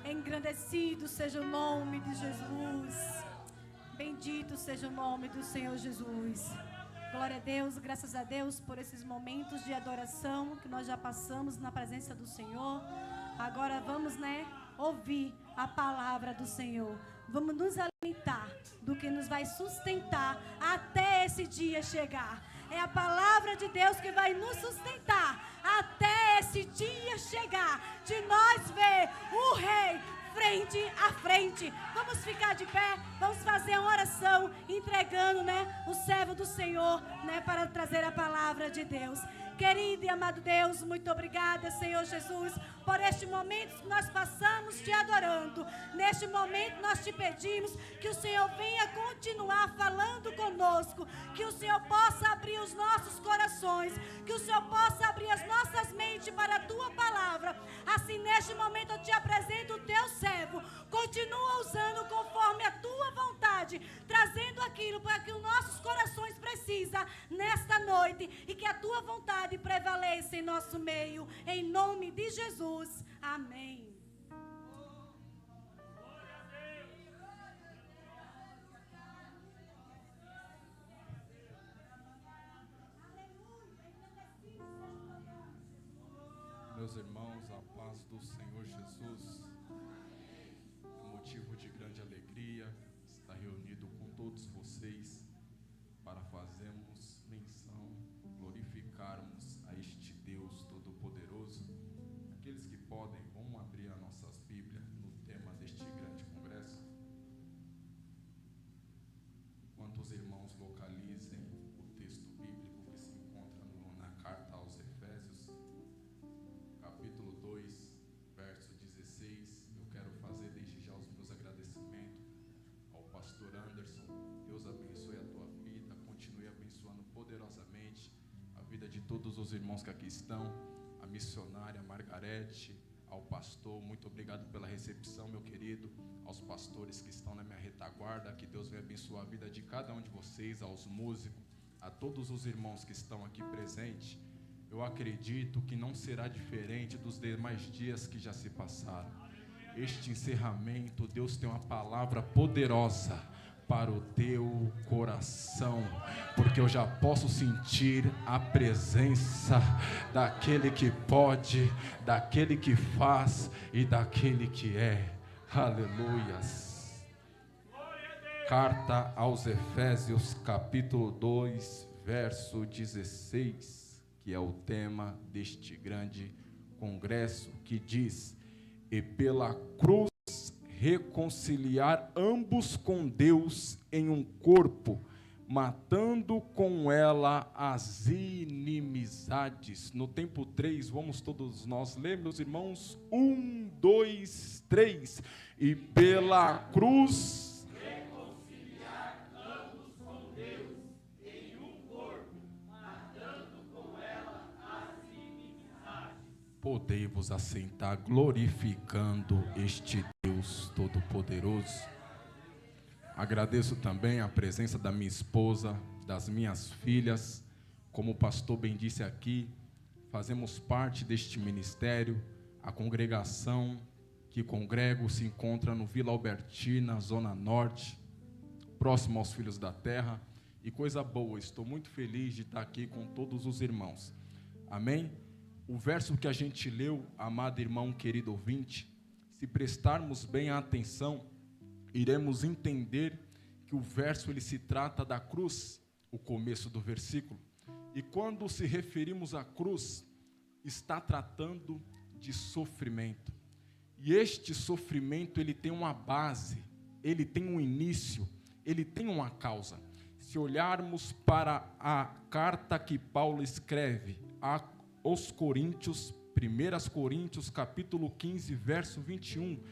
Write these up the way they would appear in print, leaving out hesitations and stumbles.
Engrandecido seja o nome de Jesus. Bendito seja o nome do Senhor Jesus. Glória a Deus, graças a Deus por esses momentos de adoração que nós já passamos na presença do Senhor. Agora vamos, ouvir a palavra do Senhor. Vamos nos alimentar do que nos vai sustentar até esse dia chegar. É a palavra de Deus que vai nos sustentar até esse dia chegar, de nós ver o Rei frente a frente. Vamos ficar de pé, vamos fazer uma oração entregando, o servo do Senhor, para trazer a palavra de Deus. Querido e amado Deus, muito obrigada, Senhor Jesus, por este momento que nós passamos te adorando. Neste momento nós te pedimos que o Senhor venha continuar falando conosco, que o Senhor possa abrir os nossos corações, que o Senhor possa abrir as nossas mentes para a tua palavra. Assim, neste momento eu te apresento o teu servo. Continua usando conforme a tua vontade, trazendo aquilo para que os nossos corações precisam nesta noite, e que a tua vontade prevaleça em nosso meio, em nome de Jesus. Amém. Meus irmãos, a paz do Senhor Jesus. É motivo de grande alegria estar reunido com todos vocês para fazermos menção, glorificarmos a este Deus Todo-Poderoso. Aqueles que podem, vamos abrir as nossas Bíblias no tema deste grande congresso. Enquanto os irmãos localizem o texto bíblico que se encontra na carta aos Efésios, capítulo 2, verso 16, eu quero fazer desde já os meus agradecimentos ao pastor Anderson. Deus abençoe a tua vida, continue abençoando poderosamente a vida de todos os irmãos que aqui estão, a missionária Margarete, ao pastor, muito obrigado pela recepção, meu querido, aos pastores que estão na minha retaguarda, que Deus venha abençoar a vida de cada um de vocês, aos músicos, a todos os irmãos que estão aqui presentes. Eu acredito que não será diferente dos demais dias que já se passaram. Este encerramento, Deus tem uma palavra poderosa para o teu coração, porque eu já posso sentir a presença daquele que pode, daquele que faz e daquele que é. Aleluias. Carta aos Efésios, capítulo 2, verso 16, que é o tema deste grande congresso, que diz: e pela cruz reconciliar ambos com Deus em um corpo, matando com ela as inimizades. No tempo 3, vamos todos nós ler, meus irmãos. 1, 2, 3. E pela cruz reconciliar ambos com Deus em um corpo, matando com ela as inimizades. Podei-vos assentar, glorificando este Deus Todo-Poderoso. Agradeço também a presença da minha esposa, das minhas filhas. Como o pastor bem disse aqui, fazemos parte deste ministério. A congregação que congrego se encontra no Vila Albertina, Zona Norte, próximo aos Filhos da Terra. E coisa boa, estou muito feliz de estar aqui com todos os irmãos. Amém? O verso que a gente leu, amado irmão, querido ouvinte, se prestarmos bem a atenção, iremos entender que o verso ele se trata da cruz, o começo do versículo. E quando se referimos à cruz, está tratando de sofrimento. E este sofrimento ele tem uma base, ele tem um início, ele tem uma causa. Se olharmos para a carta que Paulo escreve aos Coríntios, 1 Coríntios, capítulo 15, verso 21,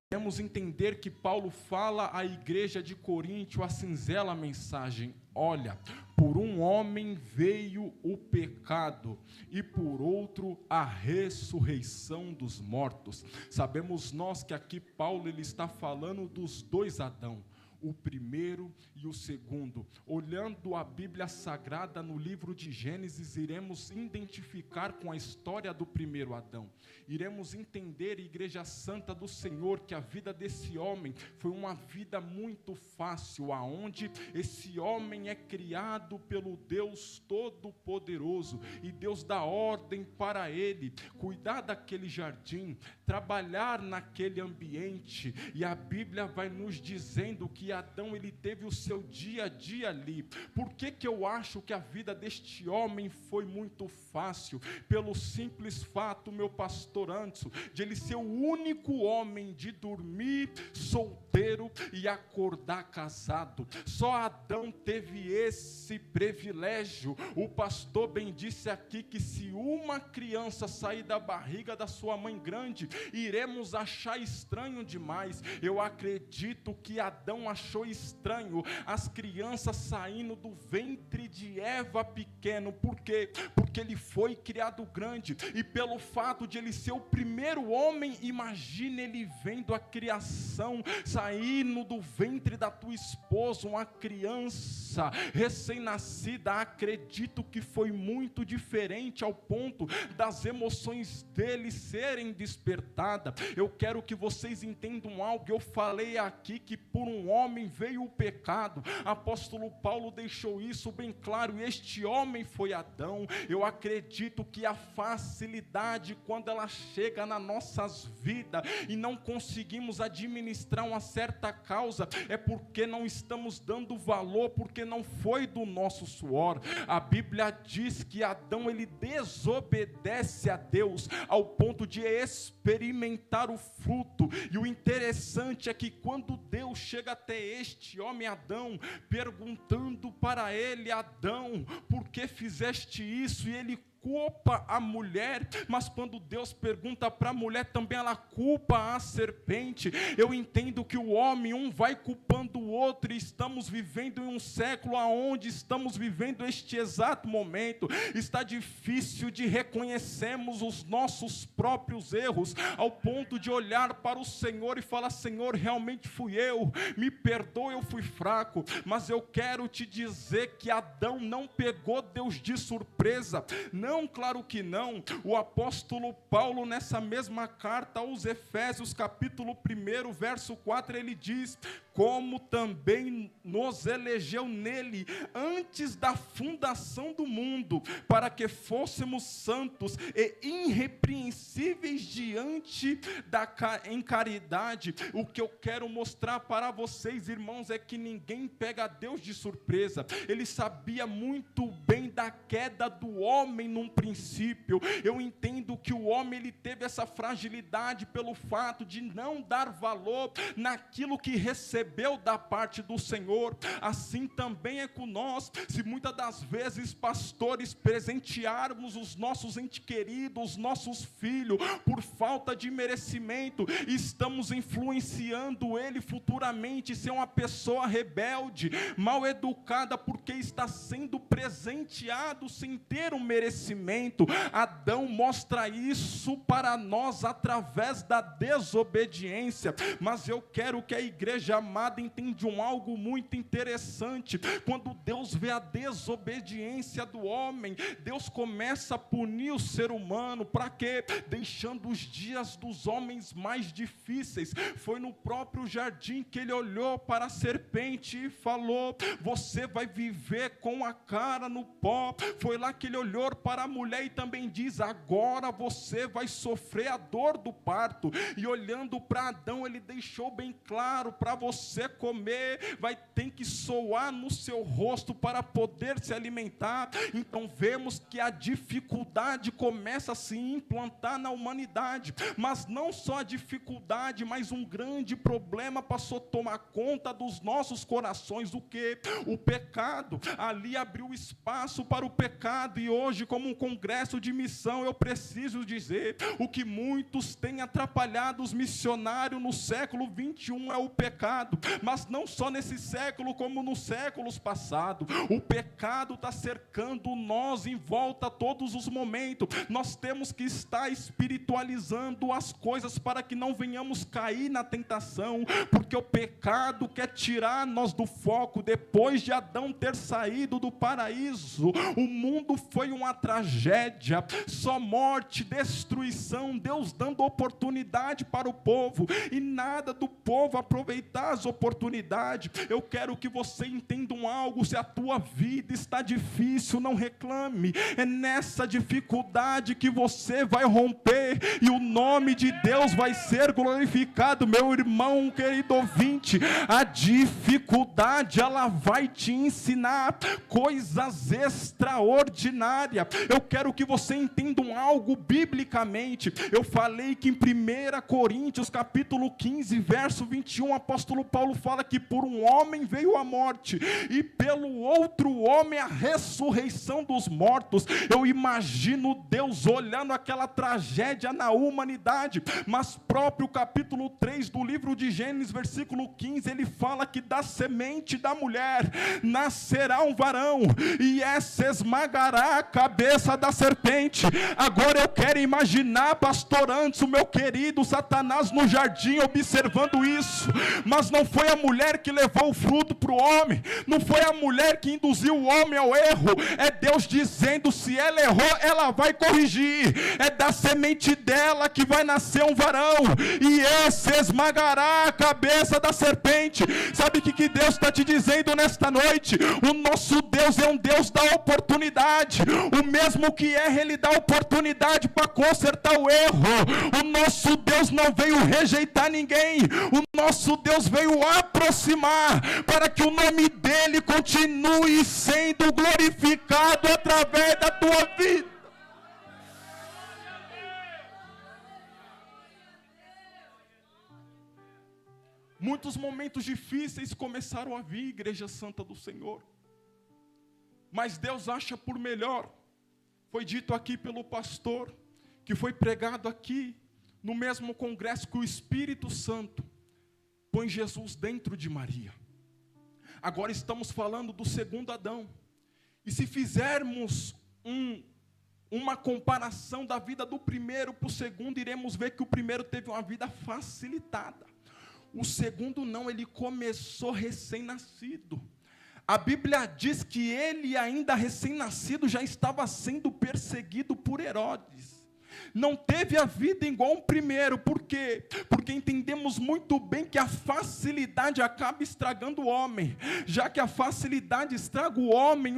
podemos entender que Paulo fala à igreja de Coríntio a singela mensagem: olha, por um homem veio o pecado, e por outro a ressurreição dos mortos. Sabemos nós que aqui Paulo ele está falando dos dois Adão, o primeiro e o segundo. Olhando a Bíblia Sagrada no livro de Gênesis, iremos identificar com a história do primeiro Adão. Iremos entender, Igreja Santa do Senhor, que a vida desse homem foi uma vida muito fácil, aonde esse homem é criado pelo Deus Todo-Poderoso, e Deus dá ordem para ele cuidar daquele jardim, trabalhar naquele ambiente, e a Bíblia vai nos dizendo que Adão ele teve o seu dia a dia ali. Por que eu acho que a vida deste homem foi muito fácil? Pelo simples fato, meu pastor Anderson, de ele ser o único homem de dormir solteiro e acordar casado. Só Adão teve esse privilégio. O pastor bem disse aqui que se uma criança sair da barriga da sua mãe grande, iremos achar estranho demais. Eu acredito que Adão achou estranho as crianças saindo do ventre de Eva pequeno. Por quê? Porque ele foi criado grande, e pelo fato de ele ser o primeiro homem, imagine ele vendo a criação saindo do ventre da tua esposa, uma criança recém-nascida. Acredito que foi muito diferente ao ponto das emoções dele serem despertadas. Eu quero que vocês entendam algo. Eu falei aqui que por um homem veio o pecado. Apóstolo Paulo deixou isso bem claro, e este homem foi Adão. Eu acredito que a facilidade, quando ela chega nas nossas vidas e não conseguimos administrar uma certa causa, é porque não estamos dando valor, porque não foi do nosso suor. A Bíblia diz que Adão ele desobedece a Deus ao ponto de experimentar o fruto. E o interessante é que quando Deus chega até este homem Adão, perguntando para ele: Adão, por que fizeste isso? E ele culpa a mulher, mas quando Deus pergunta para a mulher, também ela culpa a serpente. Eu entendo que o homem, um vai culpando o outro, e estamos vivendo em um século onde estamos vivendo este exato momento. Está difícil de reconhecermos os nossos próprios erros, ao ponto de olhar para o Senhor e falar: Senhor, realmente fui eu, me perdoa, eu fui fraco. Mas eu quero te dizer que Adão não pegou Deus de surpresa. Não, claro que não. O apóstolo Paulo, nessa mesma carta aos Efésios, capítulo 1, verso 4, ele diz: como também nos elegeu nele antes da fundação do mundo, para que fôssemos santos e irrepreensíveis diante em caridade. O que eu quero mostrar para vocês, irmãos, é que ninguém pega Deus de surpresa. Ele sabia muito bem da queda do homem num princípio. Eu entendo que o homem ele teve essa fragilidade pelo fato de não dar valor naquilo que recebeu da parte do Senhor. Assim também é com nós. Se muitas das vezes, pastores, presentearmos os nossos entes queridos, os nossos filhos, por falta de merecimento, estamos influenciando ele futuramente ser uma pessoa rebelde, mal educada, porque está sendo presenteado sem ter um merecimento. Adão mostra mostra isso para nós através da desobediência. Mas eu quero que a igreja amada entenda algo muito interessante. Quando Deus vê a desobediência do homem, Deus começa a punir o ser humano. Para quê? Deixando os dias dos homens mais difíceis. Foi no próprio jardim que ele olhou para a serpente e falou: você vai viver com a cara no pó. Foi lá que ele olhou para a mulher e também diz: agora você vai sofrer a dor do parto. E olhando para Adão, ele deixou bem claro: para você comer, vai ter que soar no seu rosto para poder se alimentar. Então vemos que a dificuldade começa a se implantar na humanidade. Mas não só a dificuldade, mas um grande problema passou a tomar conta dos nossos corações. O que? O pecado. Ali abriu espaço para o pecado. E hoje, como um congresso de missão, eu preciso dizer: o que muitos têm atrapalhado os missionários no século 21 é o pecado. Mas não só nesse século, como nos séculos passados. O pecado está cercando nós em volta a todos os momentos. Nós temos que estar espiritualizando as coisas para que não venhamos cair na tentação, porque o pecado quer tirar nós do foco. Depois de Adão ter saído do paraíso, o mundo foi uma tragédia, só morte, destruição, Deus dando oportunidade para o povo, e nada do povo aproveitar as oportunidades. Eu quero que você entenda algo: se a tua vida está difícil, não reclame, é nessa dificuldade que você vai romper, e o nome de Deus vai ser glorificado. Meu irmão querido ouvinte, a dificuldade, ela vai te ensinar coisas extraordinárias. Eu quero que você entenda algo biblicamente. Eu falei que em 1 Coríntios capítulo 15, verso 21, o apóstolo Paulo fala que por um homem veio a morte, e pelo outro homem a ressurreição dos mortos. Eu imagino Deus olhando aquela tragédia na humanidade, mas próprio capítulo 3 do livro de Gênesis, versículo 15, ele fala que da semente da mulher nascerá um varão, e essa esmagará a cabeça da serpente. Agora eu quero imaginar, pastor Anderson, meu querido, Satanás no jardim observando isso. Mas não foi a mulher que levou o fruto para o homem, não foi a mulher que induziu o homem ao erro. É Deus dizendo: se ela errou, ela vai corrigir. É da semente dela que vai nascer um varão, e esse esmagará a cabeça da serpente. Sabe o que Deus está te dizendo nesta noite? O nosso Deus é um Deus da oportunidade. O mesmo que erra, Ele dá oportunidade para consertar o erro. O nosso Deus não veio rejeitar ninguém. O nosso Deus veio aproximar, para que o nome dEle continue sendo glorificado através da tua vida. Muitos momentos difíceis começaram a vir, Igreja Santa do Senhor. Mas Deus acha por melhor. Foi dito aqui pelo pastor, que foi pregado aqui, no mesmo congresso, que o Espírito Santo põe Jesus dentro de Maria. Agora estamos falando do segundo Adão. E se fizermos uma comparação da vida do primeiro para o segundo, iremos ver que o primeiro teve uma vida facilitada. O segundo não, ele começou recém-nascido. A Bíblia diz que ele, ainda recém-nascido, já estava sendo perseguido por Herodes. Não teve a vida igual o primeiro. Por quê? Porque entendemos muito bem que a facilidade acaba estragando o homem. Já que a facilidade estraga o homem,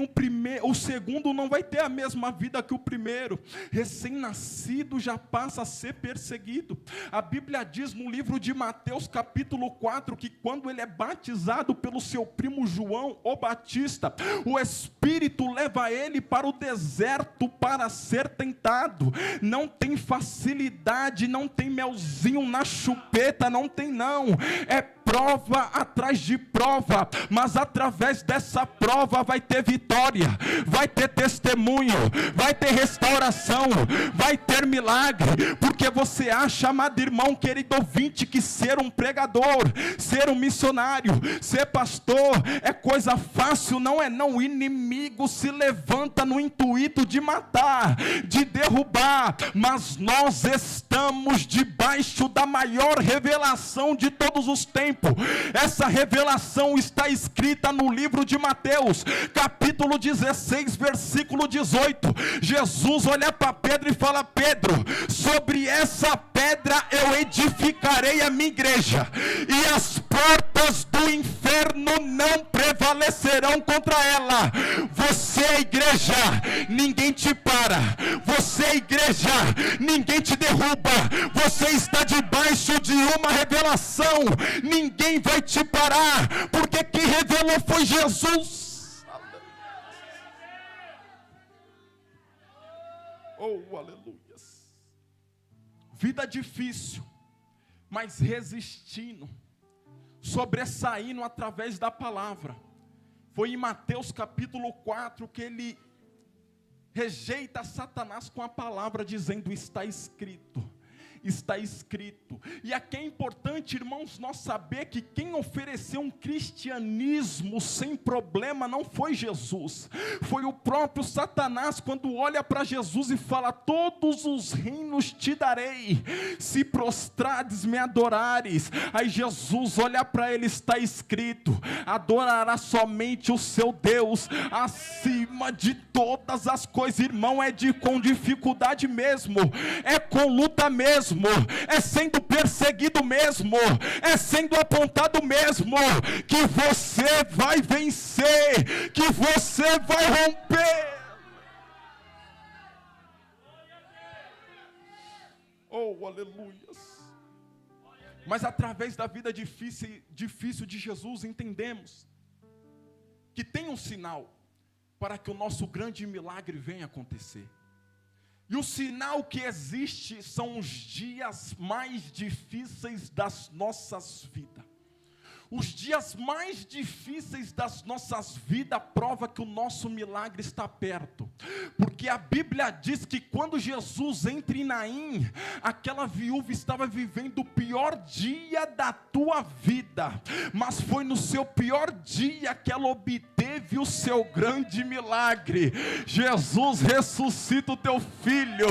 o segundo não vai ter a mesma vida que o primeiro. Recém-nascido já passa a ser perseguido. A Bíblia diz no livro de Mateus capítulo 4, que quando ele é batizado pelo seu primo João, o Batista, o Espírito leva ele para o deserto para ser tentado. Não tem facilidade, não tem melzinho na chupeta, não tem não. É prova atrás de prova, mas através dessa prova vai ter vitória, vai ter testemunho, vai ter restauração, vai ter milagre, porque você acha, amado irmão, querido ouvinte, que ser um pregador, ser um missionário, ser pastor é coisa fácil? Não é não. O inimigo se levanta no intuito de matar, de derrubar, mas nós estamos debaixo da maior revelação de todos os tempos. Essa revelação está escrita no livro de Mateus, capítulo 16, versículo 18. Jesus olha para Pedro e fala: Pedro, sobre essa pedra eu edificarei a minha igreja, e as portas do inferno não prevalecerão contra ela. Você é igreja, ninguém te para. Você é igreja, ninguém te derruba. Você está debaixo de uma revelação, ninguém vai te parar, porque quem revelou foi Jesus. Oh, aleluias. Vida difícil, mas resistindo, sobressaindo através da palavra. Foi em Mateus capítulo 4 que ele rejeita Satanás com a palavra, dizendo: está escrito. Está escrito. E aqui é importante, irmãos, nós saber que quem ofereceu um cristianismo sem problema não foi Jesus, foi o próprio Satanás, quando olha para Jesus e fala: todos os reinos te darei, se prostrares me adorares. Aí Jesus olha para ele: está escrito, adorará somente o seu Deus acima de todas as coisas. Irmão, com dificuldade mesmo, é com luta mesmo, é sendo perseguido mesmo, é sendo apontado mesmo, que você vai vencer, que você vai romper. Oh, aleluias. Mas através da vida difícil de Jesus, entendemos que tem um sinal para que o nosso grande milagre venha acontecer. E o sinal que existe são os dias mais difíceis das nossas vidas. Os dias mais difíceis das nossas vidas prova que o nosso milagre está perto. Porque a Bíblia diz que quando Jesus entra em Naim, aquela viúva estava vivendo o pior dia da tua vida. Mas foi no seu pior dia que ela obteve o seu grande milagre. Jesus ressuscita o teu filho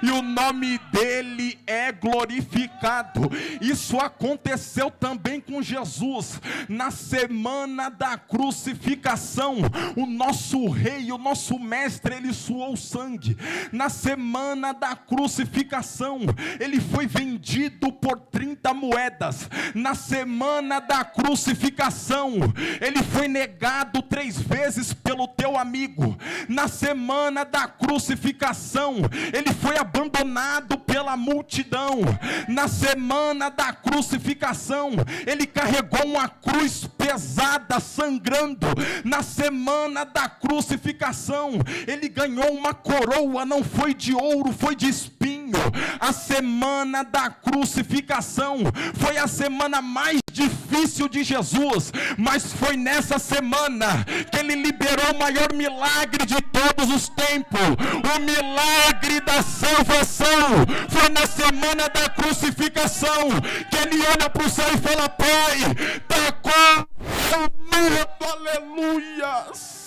e o nome dele é glorificado. Isso aconteceu também com Jesus. Na semana da crucificação, o nosso rei, o nosso mestre, ele suou sangue. Na semana da crucificação, ele foi vendido por 30 moedas. Na semana da crucificação, ele foi negado 3 vezes pelo teu amigo. Na semana da crucificação, ele foi abandonado pela multidão. Na semana da crucificação, ele carregou uma cruz pesada, sangrando. Na semana da crucificação, ele ganhou uma coroa, não foi de ouro, foi de espinho. A semana da crucificação foi a semana mais difícil de Jesus, mas foi nessa semana que ele liberou o maior milagre de todos os tempos, o milagre da salvação. Foi na semana da crucificação que ele olha para o céu e fala: Pai, está consumado, aleluias.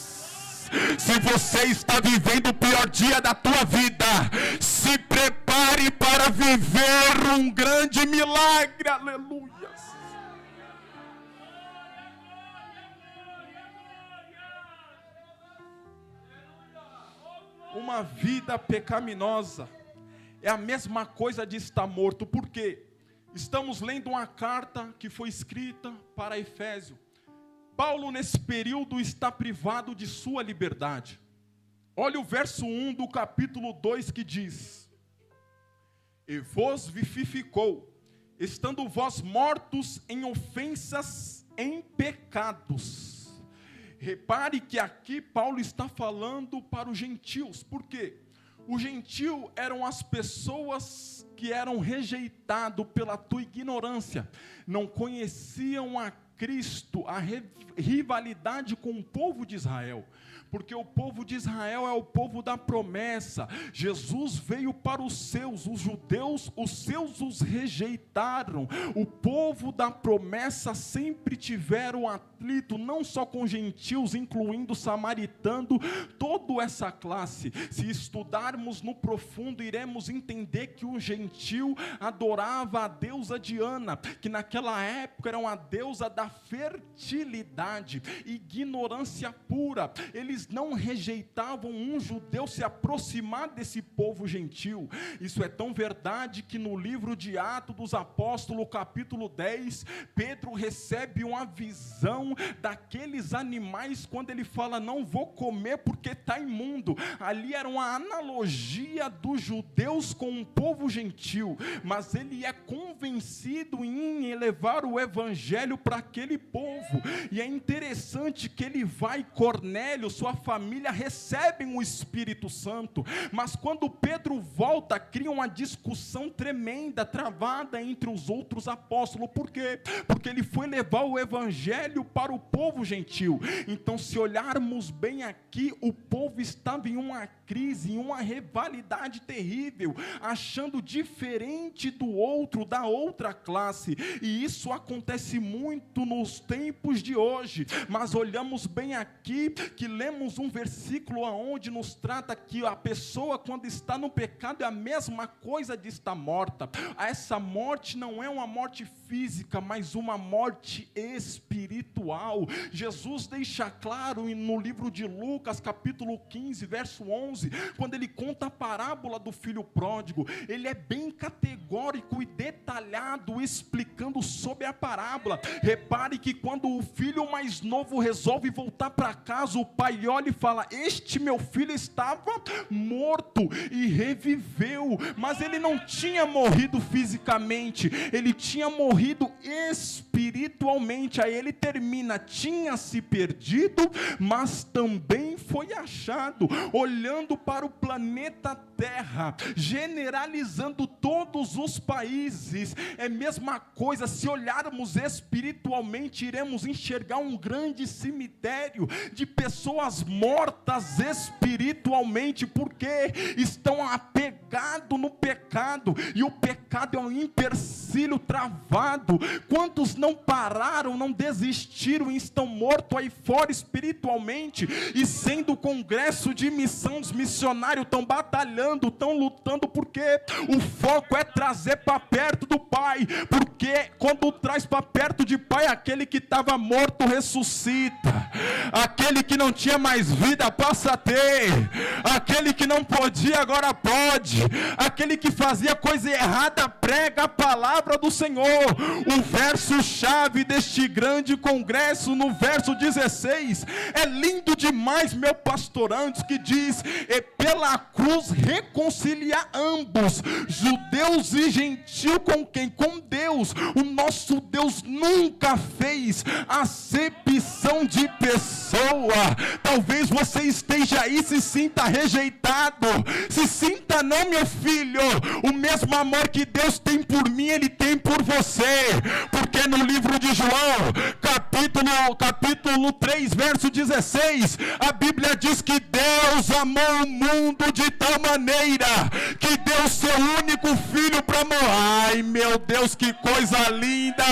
Se você está vivendo o pior dia da tua vida, se prepare para viver um grande milagre, aleluias. Uma vida pecaminosa é a mesma coisa de estar morto. Por quê? Estamos lendo uma carta que foi escrita para Efésio. Paulo, nesse período, está privado de sua liberdade. Olha o verso 1 do capítulo 2 que diz: E vos vivificou, estando vós mortos em ofensas, em pecados. Repare que aqui Paulo está falando para os gentios. Por quê? O gentio eram as pessoas que eram rejeitadas pela tua ignorância, não conheciam a Cristo, a rivalidade com o povo de Israel. Porque o povo de Israel é o povo da promessa. Jesus veio para os seus, os judeus, os seus os rejeitaram. O povo da promessa sempre tiveram atrito, não só com gentios, incluindo samaritano, toda essa classe. Se estudarmos no profundo, iremos entender que o gentio adorava a deusa Diana, que naquela época era uma deusa da fertilidade, ignorância pura. Eles não rejeitavam um judeu se aproximar desse povo gentil. Isso é tão verdade que no livro de Atos dos Apóstolos, capítulo 10, Pedro recebe uma visão daqueles animais, quando ele fala, não vou comer porque está imundo. Ali era uma analogia dos judeus com o povo gentil, mas ele é convencido em levar o evangelho para aquele povo. E é interessante que ele vai, Cornélio, sua família recebem o Espírito Santo, mas quando Pedro volta, cria uma discussão tremenda, travada entre os outros apóstolos. Por quê? Porque ele foi levar o evangelho para o povo gentil. Então, se olharmos bem aqui, o povo estava em uma crise, em uma rivalidade terrível, achando diferente do outro, da outra classe, e isso acontece muito nos tempos de hoje. Mas olhamos bem aqui, que lemos um versículo onde nos trata que a pessoa, quando está no pecado, é a mesma coisa de estar morta. Essa morte não é uma morte física, mas uma morte espiritual. Jesus deixa claro no livro de Lucas, capítulo 15, verso 11, quando ele conta a parábola do filho pródigo, ele é bem categórico e detalhado, explicando sobre a parábola. Repare que quando o filho mais novo resolve voltar para casa, o pai olha e fala, este meu filho estava morto e reviveu, mas ele não tinha morrido fisicamente, ele tinha morrido espiritualmente. Aí ele termina, tinha se perdido, mas também foi achado. Olhando para o planeta Terra, generalizando todos os países, é a mesma coisa. Se olharmos espiritualmente, iremos enxergar um grande cemitério de pessoas mortas espiritualmente, porque estão apegados no pecado, e o pecado é um empecilho travado. Quantos não pararam, não desistiram e estão mortos aí fora espiritualmente, e sendo congresso de missão, os missionários estão batalhando, estão lutando, porque o foco é trazer para perto do Pai, porque quando traz para perto de Pai, aquele que estava morto ressuscita, aquele que não tinha mais vida passa a ter, aquele que não podia agora pode, aquele que fazia coisa errada prega a palavra do Senhor. O verso-chave deste grande congresso, no verso 16, é lindo demais, meu pastor, antes que diz, é pela cruz reconciliar ambos, judeus e gentil, com quem? Com Deus. O nosso Deus nunca fez acepção de pessoa. Talvez você esteja aí, se sinta rejeitado, se sinta, não, meu filho, o mesmo amor que Deus tem por mim, Ele tem por você, porque no livro de João, capítulo 3, verso 16, a Bíblia diz que Deus amou o mundo de tal maneira, que deu seu único filho para morrer. Ai, meu Deus, que coisa linda!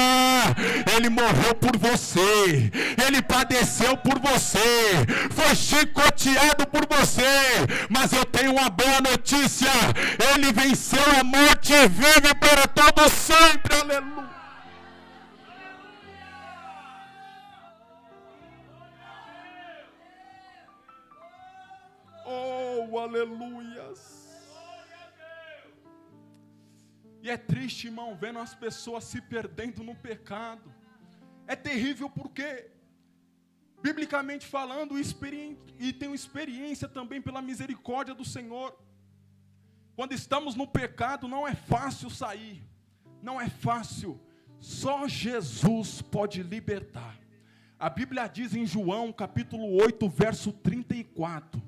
Ele morreu por você, Ele padeceu por você, foi chicoteado por você, mas eu tenho uma boa notícia, Ele venceu a morte e vive para todo sempre. Aleluia! Oh, aleluias! E é triste, irmão, vendo as pessoas se perdendo no pecado. É terrível porque, biblicamente falando, e tenho experiência também pela misericórdia do Senhor. Quando estamos no pecado, não é fácil sair. Não é fácil. Só Jesus pode libertar. A Bíblia diz em João, capítulo 8, verso 34.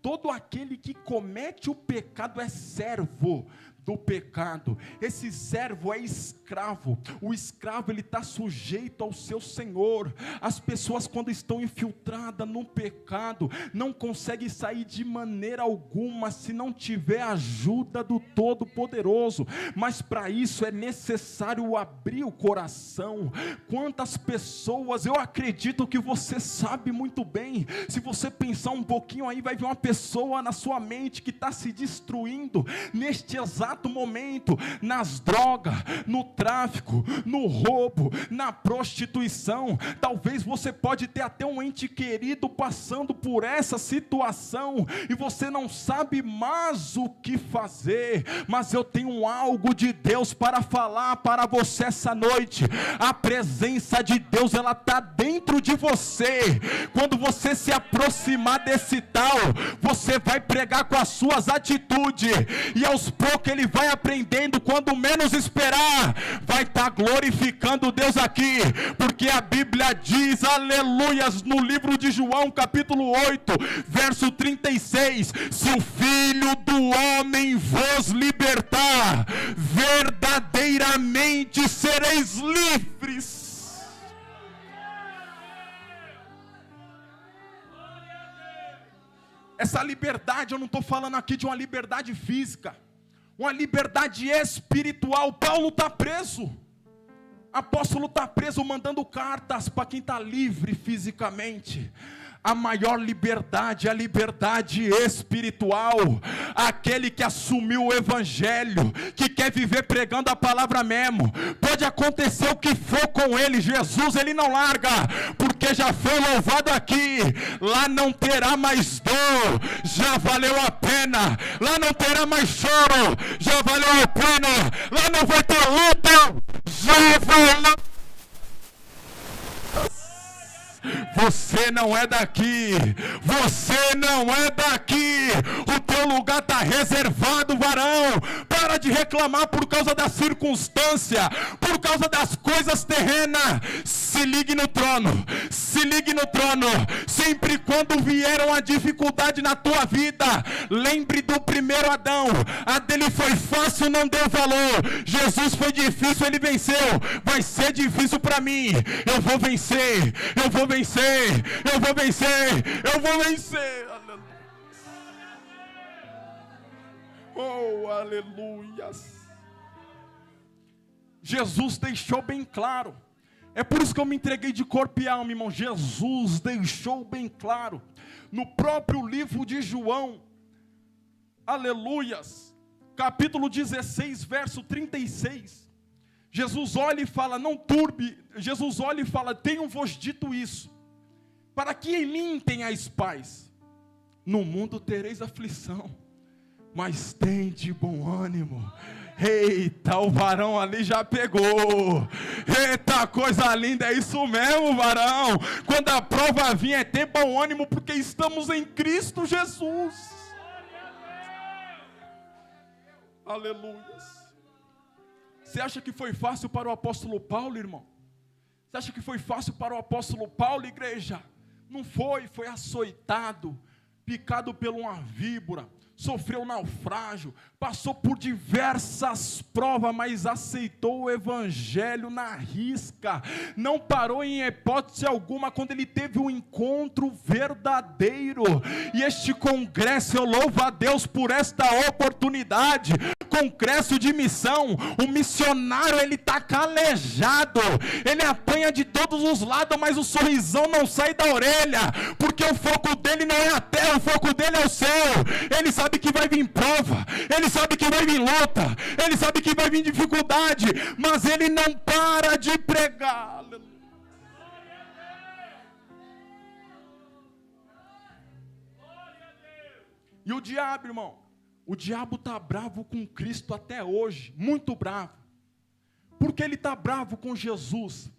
Todo aquele que comete o pecado é servo do pecado. Esse servo é escravo. O escravo, ele está sujeito ao seu senhor. As pessoas, quando estão infiltradas no pecado, não conseguem sair de maneira alguma se não tiver a ajuda do Todo-Poderoso. Mas para isso é necessário abrir o coração. Quantas pessoas, eu acredito que você sabe muito bem, se você pensar um pouquinho aí, vai ver uma pessoa na sua mente que está se destruindo neste exato momento, nas drogas, no tráfico, no roubo, na prostituição. Talvez você pode ter até um ente querido passando por essa situação, e você não sabe mais o que fazer, mas eu tenho algo de Deus para falar para você essa noite. A presença de Deus, ela está dentro de você. Quando você se aproximar desse tal, você vai pregar com as suas atitudes, e aos poucos ele vai aprendendo. Quando menos esperar, vai estar glorificando Deus aqui, porque a Bíblia diz, aleluias, no livro de João, capítulo 8, verso 36, se o Filho do Homem vos libertar, verdadeiramente sereis livres. Essa liberdade, eu não estou falando aqui de uma liberdade física, uma liberdade espiritual. Paulo está preso, apóstolo está preso, mandando cartas para quem está livre fisicamente. A maior liberdade é a liberdade espiritual. Aquele que assumiu o evangelho, que quer viver pregando a palavra mesmo, pode acontecer o que for com ele, Jesus ele não larga, porque já foi louvado aqui. Lá não terá mais dor, já valeu a pena. Lá não terá mais choro, já valeu a pena. Lá não vai ter luta, já valeu. Você não é daqui, você não é daqui, o teu lugar está reservado, varão. Para de reclamar por causa da circunstância, por causa das coisas terrenas. Se ligue no trono, se ligue no trono. Sempre quando vier uma dificuldade na tua vida, lembre do primeiro Adão. A dele foi fácil, não deu valor. Jesus foi difícil, ele venceu. Vai ser difícil para mim, eu vou vencer, eu vou vencer. Eu vou vencer, eu vou vencer. Oh, aleluias. Jesus deixou bem claro. É por isso que eu me entreguei de corpo e alma, irmão. Jesus deixou bem claro no próprio livro de João, aleluias, capítulo 16, verso 36. Jesus olha e fala, não turbe. Jesus olha e fala, tenho-vos dito isso, para que em mim tenhais paz. No mundo tereis aflição, mas tende bom ânimo. Eita, o varão ali já pegou. Eita, coisa linda, é isso mesmo, varão. Quando a prova vir, é ter bom ânimo, porque estamos em Cristo Jesus. Aleluia. Você acha que foi fácil para o apóstolo Paulo, irmão? Você acha que foi fácil para o apóstolo Paulo, igreja? Não foi, foi açoitado, picado por uma víbora, sofreu naufrágio, passou por diversas provas, mas aceitou o evangelho na risca, não parou em hipótese alguma quando ele teve um encontro verdadeiro. E este congresso, eu louvo a Deus por esta oportunidade, congresso de missão. O missionário, ele está calejado, ele apanha de todos os lados, mas o sorrisão não sai da orelha, porque o foco dele não é a terra, o foco dele é o céu. Ele sabe que vai vir prova, ele sabe que vai vir luta, ele sabe que vai vir dificuldade, mas ele não para de pregar. E o diabo, irmão, o diabo está bravo com Cristo até hoje, muito bravo. Porque ele está bravo com Jesus.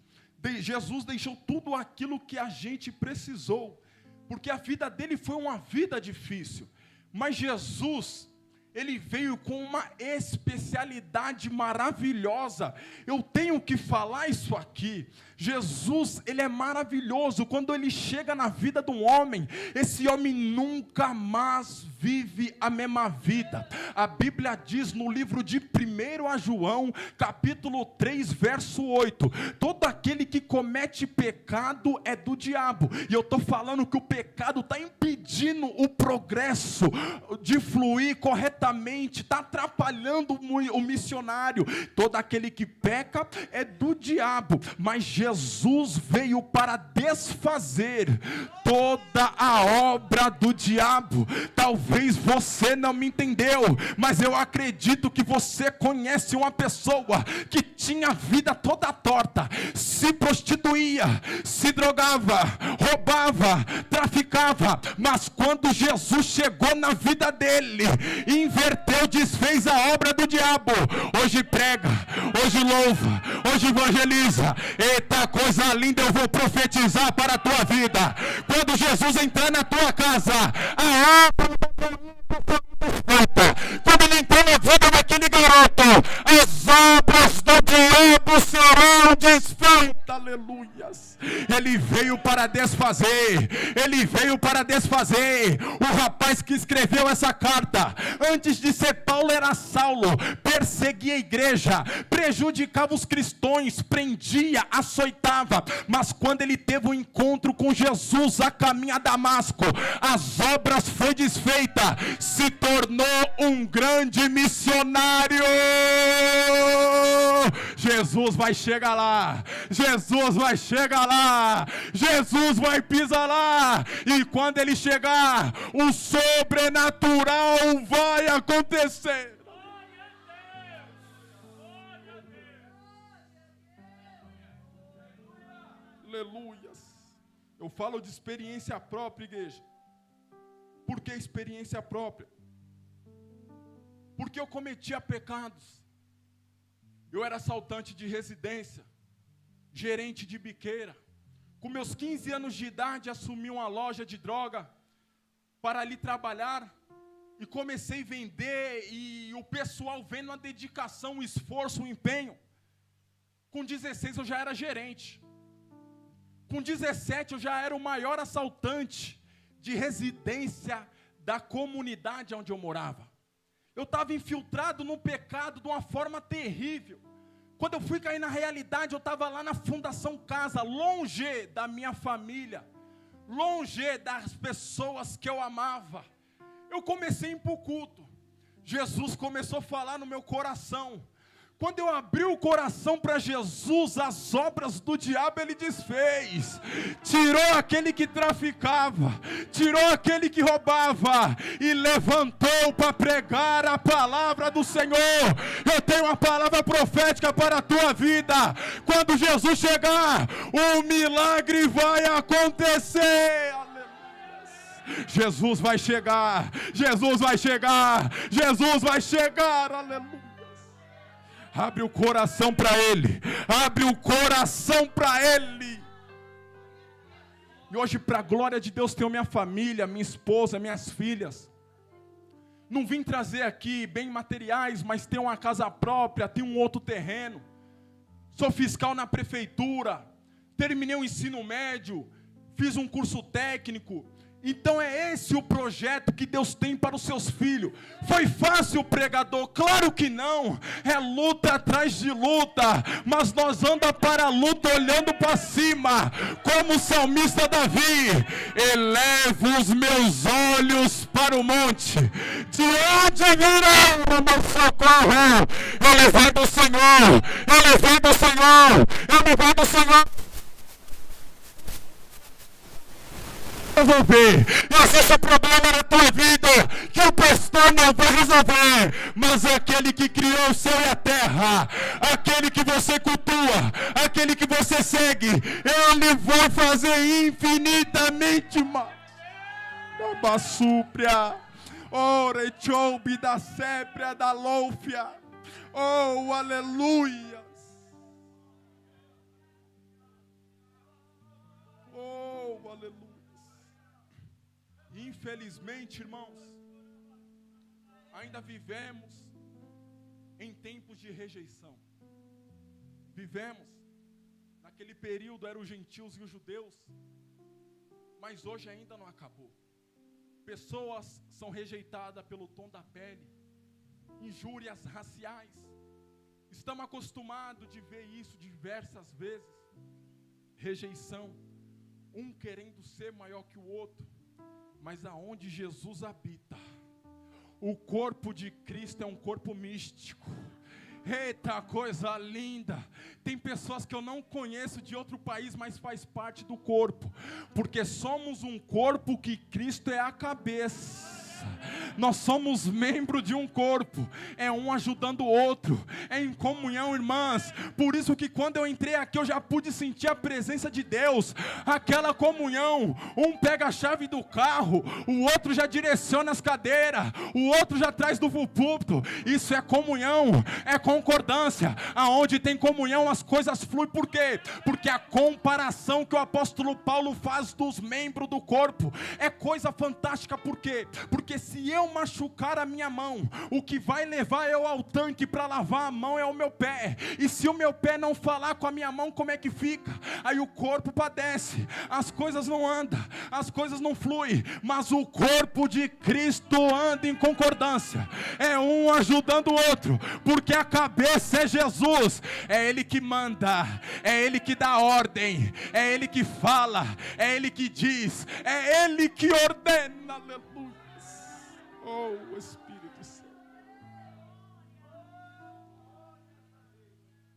Jesus deixou tudo aquilo que a gente precisou, porque a vida dele foi uma vida difícil. Mas Jesus, Ele veio com uma especialidade maravilhosa. Eu tenho que falar isso aqui. Jesus, ele é maravilhoso. Quando ele chega na vida de um homem, esse homem nunca mais vive a mesma vida. A Bíblia diz no livro de 1 João, capítulo 3, verso 8, todo aquele que comete pecado é do diabo. E eu estou falando que o pecado está impedindo o progresso de fluir corretamente, está atrapalhando o missionário. Todo aquele que peca é do diabo, mas Jesus veio para desfazer toda a obra do diabo. Talvez você não me entendeu, mas eu acredito que você conhece uma pessoa que tinha a vida toda torta, se prostituía, se drogava, roubava, traficava, mas quando Jesus chegou na vida dele, inverteu, desfez a obra do diabo. Hoje prega, hoje louva, hoje evangeliza. Eita, coisa linda, eu vou profetizar para a tua vida. Quando Jesus entrar na tua casa, a obra quando ele entrar na vida daquele garoto, as obras do diabo serão desfeitas. Aleluias. Ele veio para desfazer. Ele veio para desfazer. O rapaz que escreveu essa carta, antes de ser Paulo, era Saulo. Perseguia a igreja, prejudicava os cristãos, prendia, açoitava. Mas quando ele teve um encontro com Jesus a caminho a Damasco, as obras foi desfeita, se tornou um grande missionário. Jesus vai chegar lá. Jesus vai chegar lá. Jesus vai pisar lá. E quando ele chegar, o sobrenatural vai acontecer. Aleluias. Eu falo de experiência própria, igreja. Por que experiência própria? Porque eu cometia pecados. Eu era assaltante de residência, gerente de biqueira. Com meus 15 anos de idade, assumi uma loja de droga para ali trabalhar. E comecei a vender, e o pessoal vendo a dedicação, o esforço, o empenho. Com 16 eu já era gerente. Com 17 eu já era o maior assaltante de residência da comunidade onde eu morava. Eu estava infiltrado no pecado de uma forma terrível. Quando eu fui cair na realidade, eu estava lá na Fundação Casa, longe da minha família, longe das pessoas que eu amava. Eu comecei a ir para o culto. Jesus começou a falar no meu coração. Quando eu abri o coração para Jesus, as obras do diabo ele desfez. Tirou aquele que traficava, tirou aquele que roubava e levantou para pregar a palavra do Senhor. Eu tenho uma palavra profética para a tua vida. Quando Jesus chegar, o milagre vai acontecer. Aleluia. Jesus vai chegar. Jesus vai chegar. Jesus vai chegar. Aleluia. Abre o coração para Ele. Abre o coração para Ele. E hoje, para a glória de Deus, tenho minha família, minha esposa, minhas filhas. Não vim trazer aqui bem materiais, mas tenho uma casa própria, tenho um outro terreno. Sou fiscal na prefeitura. Terminei o ensino médio. Fiz um curso técnico. Então é esse o projeto que Deus tem para os seus filhos. Foi fácil, pregador? Claro que não. É luta atrás de luta. Mas nós andamos para a luta olhando para cima. Como o salmista Davi. Elevo os meus olhos para o monte. De onde virá o meu socorro? Ele vem do Senhor. Ele vem do Senhor. Ele vem do Senhor. Resolver. Existe problema na tua vida que o pastor não vai resolver, mas aquele que criou o céu e a terra, aquele que você cultua, aquele que você segue, ele vai fazer infinitamente mais. Da basúpria, ore choubi da sépria da loufia, oh aleluia. Oh aleluia. Infelizmente, irmãos, Ainda vivemos em tempos de rejeição. Vivemos, naquele período eram os gentios e os judeus, mas hoje ainda não acabou. Pessoas são rejeitadas pelo tom da pele, injúrias raciais. Estamos acostumados de ver isso diversas vezes. Rejeição, um querendo ser maior que o outro, mas aonde Jesus habita, o corpo de Cristo é um corpo místico. Eita, coisa linda. Tem pessoas que eu não conheço de outro país, mas faz parte do corpo, porque somos um corpo que Cristo é a cabeça. Nós somos membros de um corpo, é um ajudando o outro, é em comunhão, irmãs. Por isso que quando eu entrei aqui eu já pude sentir a presença de Deus, aquela comunhão. Um pega a chave do carro, o outro já direciona as cadeiras, o outro já traz do púlpito. Isso é comunhão, é concordância. Aonde tem comunhão as coisas fluem. Por quê? Porque a comparação que o apóstolo Paulo faz dos membros do corpo é coisa fantástica. Por quê? Porque se eu machucar a minha mão, o que vai levar eu ao tanque para lavar a mão é o meu pé. E se o meu pé não falar com a minha mão, como é que fica? Aí o corpo padece, as coisas não andam, as coisas não fluem. Mas o corpo de Cristo anda em concordância, é um ajudando o outro, porque a cabeça é Jesus. É Ele que manda, é Ele que dá ordem, é Ele que fala, é Ele que diz, é Ele que ordena. Aleluia. Oh, Espírito Santo.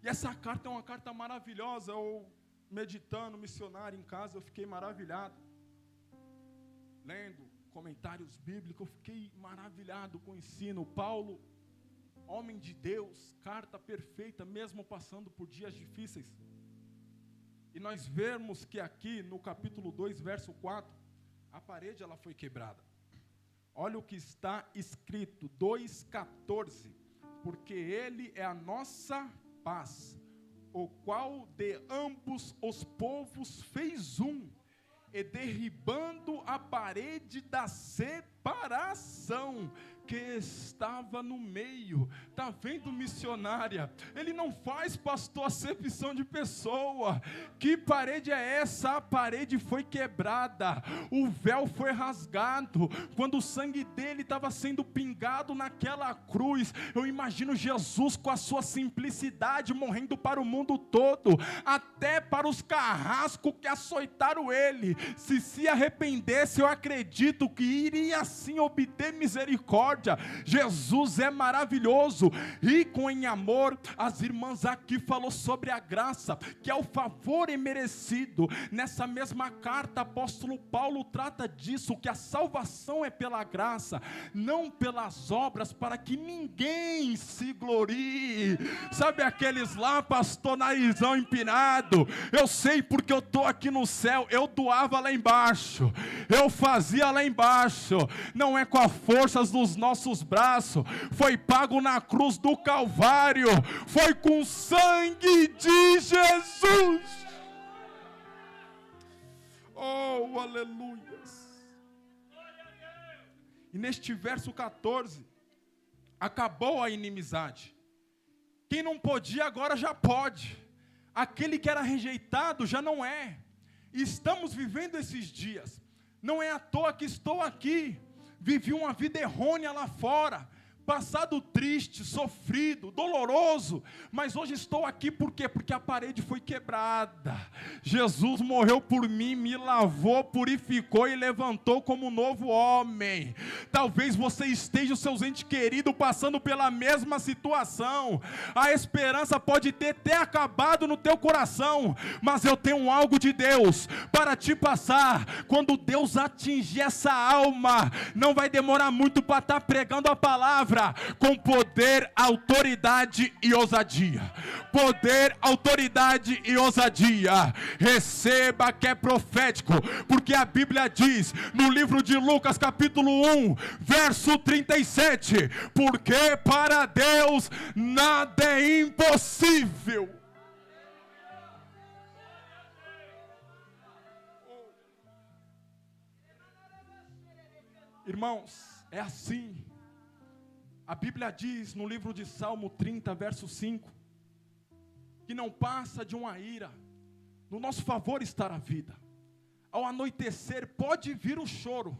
E essa carta é uma carta maravilhosa. Eu, meditando, missionário em casa, eu fiquei maravilhado. Lendo comentários bíblicos, eu fiquei maravilhado com o ensino. Paulo, homem de Deus, carta perfeita, mesmo passando por dias difíceis. E nós vemos que aqui no capítulo 2, verso 4, a parede ela foi quebrada. Olha o que está escrito, 2,14. Porque Ele é a nossa paz, o qual de ambos os povos fez um, e derribando a parede da separação que estava no meio. Está vendo, missionária? Ele não faz, pastor, acepção de pessoa. Que parede é essa? A parede foi quebrada, o véu foi rasgado, quando o sangue dele estava sendo pingado naquela cruz. Eu imagino Jesus com a sua simplicidade morrendo para o mundo todo, até para os carrascos que açoitaram ele. Se arrependesse, eu acredito que iria sim obter misericórdia. Jesus é maravilhoso, rico em amor. As irmãs aqui falou sobre a graça, que é o favor imerecido. Nessa mesma carta, apóstolo Paulo trata disso, que a salvação é pela graça, não pelas obras, para que ninguém se glorie. Sabe aqueles lá, pastor narizão empinado? Eu sei porque eu estou aqui no céu. Eu doava lá embaixo, eu fazia lá embaixo. Não é com as forças dos nossos braços, foi pago na cruz do Calvário, foi com o sangue de Jesus. Oh, aleluia. E neste verso 14, acabou a inimizade. Quem não podia agora já pode. Aquele que era rejeitado já não é. E estamos vivendo esses dias. Não é à toa que estou aqui. Vivi uma vida errônea lá fora, passado triste, sofrido, doloroso, mas hoje estou aqui por quê? Porque a parede foi quebrada. Jesus morreu por mim, me lavou, purificou e levantou como um novo homem. Talvez você esteja, os seus entes queridos, passando pela mesma situação. A esperança pode ter até acabado no teu coração, mas eu tenho algo de Deus para te passar. Quando Deus atingir essa alma, não vai demorar muito para estar pregando a palavra com poder, autoridade e ousadia. Poder, autoridade e ousadia. Receba que é profético, porque a Bíblia diz no livro de Lucas capítulo 1, verso 37, porque para Deus nada é impossível. Irmãos, é assim. A Bíblia diz no livro de Salmo 30, verso 5, que não passa de uma ira, no nosso favor está a vida. Ao anoitecer pode vir o choro,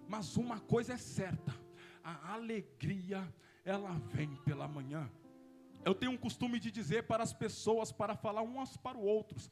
mas uma coisa é certa, a alegria, ela vem pela manhã. Eu tenho um costume de dizer para as pessoas, para falar umas para os outros,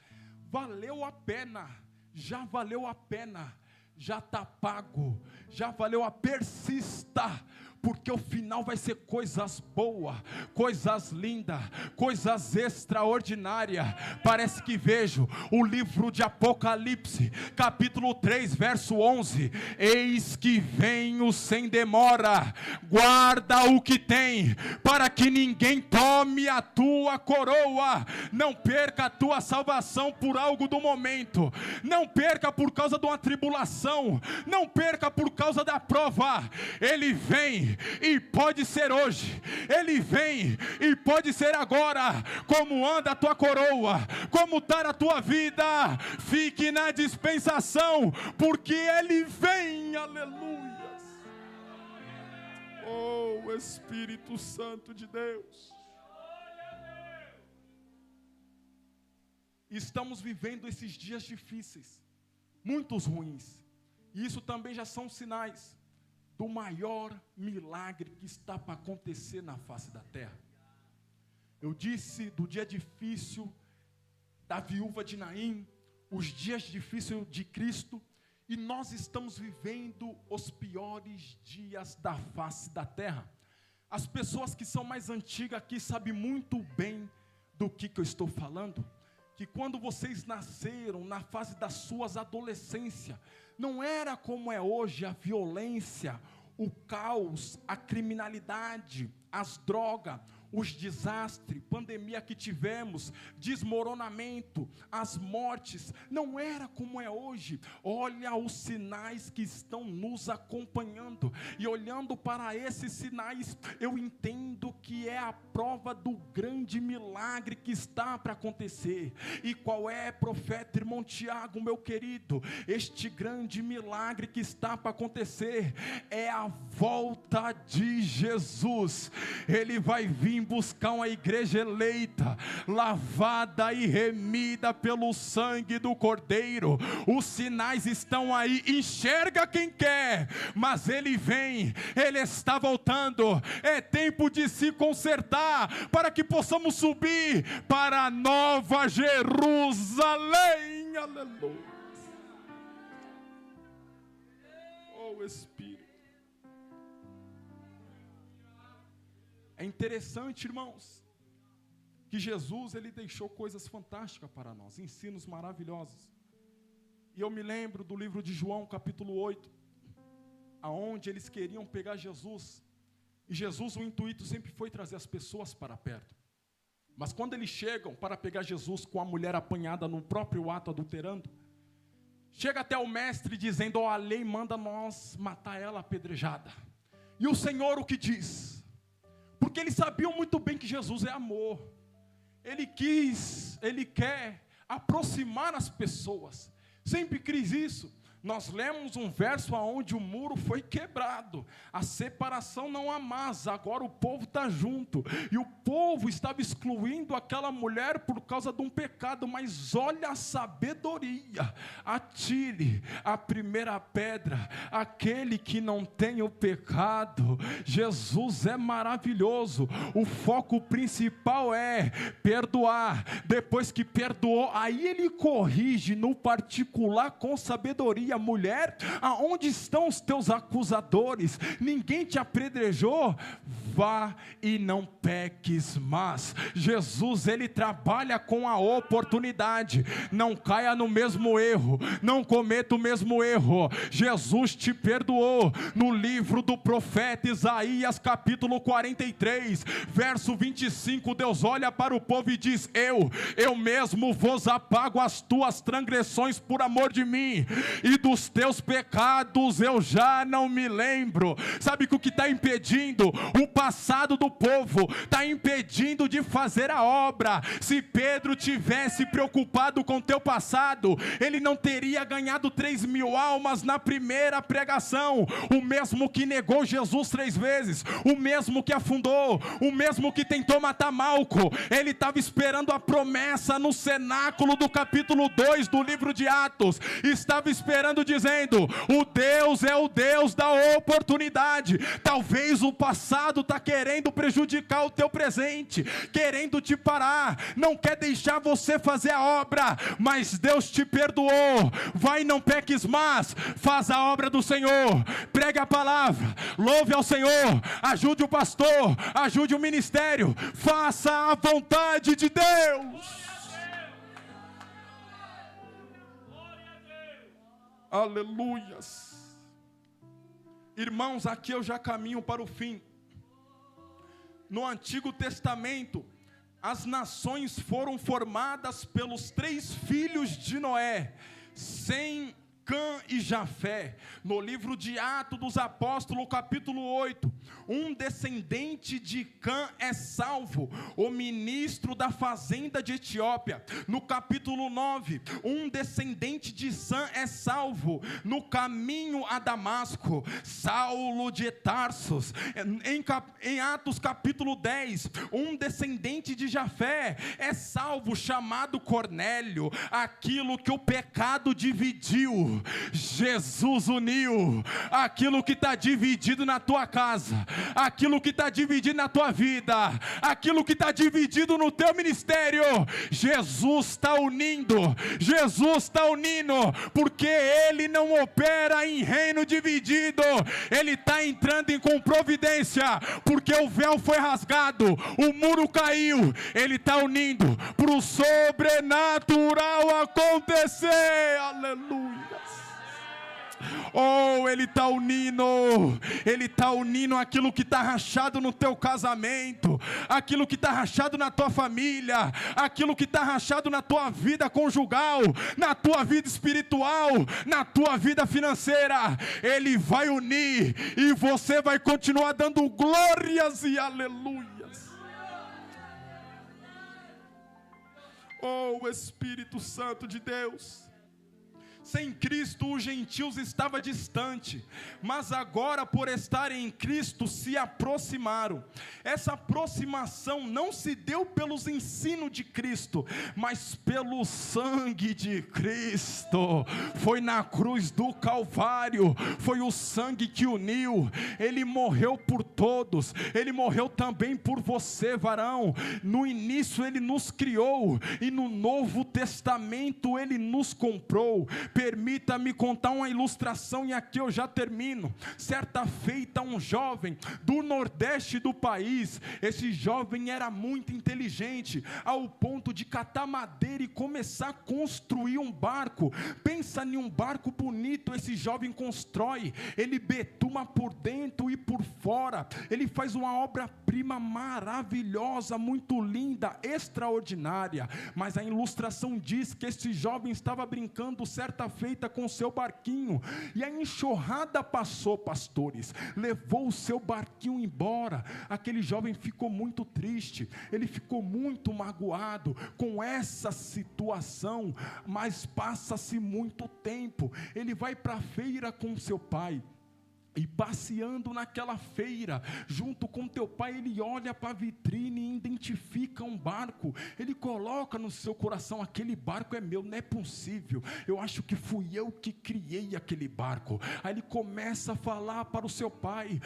valeu a pena, já valeu a pena, já está pago, já valeu a persista, porque o final vai ser coisas boas, coisas lindas, coisas extraordinárias. Parece que vejo o livro de Apocalipse, capítulo 3, verso 11, eis que venho sem demora, guarda o que tem, para que ninguém tome a tua coroa. Não perca a tua salvação por algo do momento, não perca por causa de uma tribulação, não perca por causa da prova. Ele vem e pode ser hoje, ele vem e pode ser agora. Como anda a tua coroa, como está a tua vida, fique na dispensação, porque ele vem, aleluia. Oh Espírito Santo de Deus, estamos vivendo esses dias difíceis, muitos ruins, e isso também já são sinais do maior milagre que está para acontecer na face da terra. Eu disse do dia difícil da viúva de Naim, os dias difíceis de Cristo, e nós estamos vivendo os piores dias da face da terra. As pessoas que são mais antigas aqui sabem muito bem do que eu estou falando, que quando vocês nasceram, na fase das suas adolescências, não era como é hoje a violência, o caos, a criminalidade, as drogas, os desastres, pandemia que tivemos, desmoronamento, as mortes, não era como é hoje. Olha os sinais que estão nos acompanhando, e olhando para esses sinais, eu entendo que é a prova do grande milagre que está para acontecer. E qual é, profeta irmão Tiago, meu querido? Este grande milagre que está para acontecer é a volta de Jesus. Ele vai vir buscar uma igreja eleita, lavada e remida pelo sangue do Cordeiro. Os sinais estão aí, enxerga quem quer, mas ele vem, ele está voltando. É tempo de se consertar, para que possamos subir para a nova Jerusalém, aleluia. Oh Espírito, é interessante, irmãos, que Jesus, ele deixou coisas fantásticas para nós, ensinos maravilhosos. E eu me lembro do livro de João, capítulo 8, aonde eles queriam pegar Jesus, e Jesus, o intuito sempre foi trazer as pessoas para perto. Mas quando eles chegam para pegar Jesus com a mulher apanhada no próprio ato adulterando, chega até o mestre dizendo, ó, a lei manda nós matar ela apedrejada. E o Senhor o que diz? Porque eles sabiam muito bem que Jesus é amor. Ele quer aproximar as pessoas. Sempre quis isso. Nós lemos um verso onde o muro foi quebrado, a separação não há mais, agora o povo está junto, e o povo estava excluindo aquela mulher por causa de um pecado, mas olha a sabedoria, atire a primeira pedra, aquele que não tem o pecado. Jesus é maravilhoso, o foco principal é perdoar, depois que perdoou, aí ele corrige no particular com sabedoria. Mulher, aonde estão os teus acusadores? Ninguém te apedrejou? Vá e não peques mais. Jesus, ele trabalha com a oportunidade. Não caia no mesmo erro, não cometa o mesmo erro. Jesus te perdoou. No livro do profeta Isaías, capítulo 43, verso 25, Deus olha para o povo e diz, eu mesmo vos apago as tuas transgressões por amor de mim, e dos teus pecados eu já não me lembro. Sabe o que está impedindo? O passado do povo está impedindo de fazer a obra. Se Pedro tivesse preocupado com o teu passado, ele não teria ganhado 3.000 almas na primeira pregação. O mesmo que negou Jesus 3 vezes, o mesmo que afundou, o mesmo que tentou matar Malco, ele estava esperando a promessa no cenáculo do capítulo 2 do livro de Atos, estava esperando dizendo, o Deus é o Deus da oportunidade. Talvez o passado está querendo prejudicar o teu presente, querendo te parar, não quer deixar você fazer a obra, mas Deus te perdoou. Vai, não peques mais, faz a obra do Senhor, pregue a palavra, louve ao Senhor, ajude o pastor, ajude o ministério, faça a vontade de Deus. Aleluias. Irmãos, aqui eu já caminho para o fim. No Antigo Testamento, as nações foram formadas pelos 3 filhos de Noé, Sem, Cã e Jafé. No livro de Atos dos Apóstolos, capítulo 8, um descendente de Cã é salvo, o ministro da fazenda de Etiópia. No capítulo 9, um descendente de Sam é salvo, no caminho a Damasco, Saulo de Tarsos. Em Atos capítulo 10, um descendente de Jafé é salvo, chamado Cornélio. Aquilo que o pecado dividiu, Jesus uniu. Aquilo que está dividido na tua casa, aquilo que está dividido na tua vida, aquilo que está dividido no teu ministério, Jesus está unindo. Jesus está unindo, porque Ele não opera em reino dividido. Ele está entrando com providência, porque o véu foi rasgado, o muro caiu. Ele está unindo para o sobrenatural acontecer. Aleluia. Oh, Ele está unindo aquilo que está rachado no teu casamento, aquilo que está rachado na tua família, aquilo que está rachado na tua vida conjugal, na tua vida espiritual, na tua vida financeira. Ele vai unir e você vai continuar dando glórias e aleluias. Oh, Espírito Santo de Deus. Sem Cristo os gentios estavam distantes, mas agora por estarem em Cristo se aproximaram. Essa aproximação não se deu pelos ensinos de Cristo, mas pelo sangue de Cristo. Foi na cruz do Calvário, foi o sangue que uniu. Ele morreu por todos, Ele morreu também por você, varão. No início Ele nos criou, e no Novo Testamento Ele nos comprou. Permita-me contar uma ilustração e aqui eu já termino. Certa feita, um jovem do nordeste do país, esse jovem era muito inteligente, ao ponto de catar madeira e começar a construir um barco. Pensa em um barco bonito, esse jovem constrói, ele betuma por dentro e por fora, ele faz uma obra-prima maravilhosa, muito linda, extraordinária. Mas a ilustração diz que esse jovem estava brincando certa feita com o seu barquinho, e a enxurrada passou, pastores, levou o seu barquinho embora. Aquele jovem ficou muito triste, ele ficou muito magoado com essa situação, mas passa-se muito tempo, ele vai para a feira com seu pai, e passeando naquela feira, junto com teu pai, ele olha para a vitrine e identifica um barco. Ele coloca no seu coração, aquele barco é meu, não é possível, eu acho que fui eu que criei aquele barco. Aí ele começa a falar para o seu pai